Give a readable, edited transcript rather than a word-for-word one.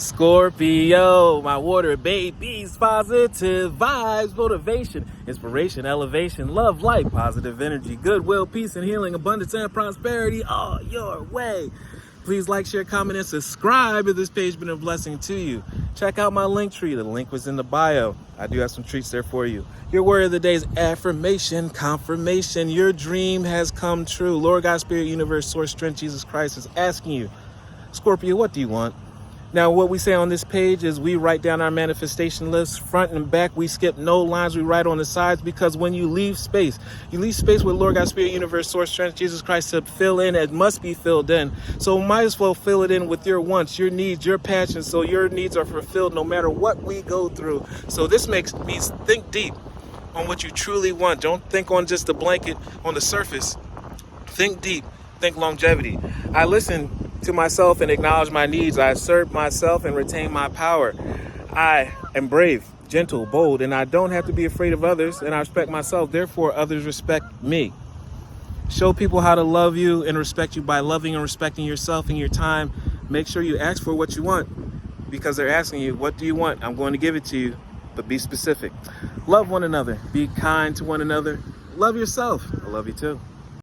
Scorpio, my water babies, positive vibes, motivation, inspiration, elevation, love, light, positive energy, goodwill, peace, and healing, abundance, and prosperity all your way. Please like, share, comment, and subscribe if this page has been a blessing to you. Check out my link tree. The link was in the bio. I do have some treats there for you. Your word of the day is affirmation, confirmation. Your dream has come true. Lord God, Spirit, Universe, Source, Strength, Jesus Christ is asking you, Scorpio, what do you want? Now, what we say on this page is we write down our manifestation list front and back. We skip no lines. We write on the sides because when you leave space with Lord God, Spirit, Universe, Source, Strength, Jesus Christ to fill in. It must be filled in. So might as well fill it in with your wants, your needs, your passions. So your needs are fulfilled no matter what we go through. So this makes me think deep on what you truly want. Don't think on just the blanket on the surface. Think deep. Think longevity. I listen to myself and acknowledge my needs. I assert myself and retain my power. I am brave, gentle, bold, and I don't have to be afraid of others, and I respect myself. Therefore, others respect me. Show people how to love you and respect you by loving and respecting yourself and your time. Make sure you ask for what you want because they're asking you, what do you want? I'm going to give it to you, but be specific. Love one another. Be kind to one another. Love yourself. I love you too.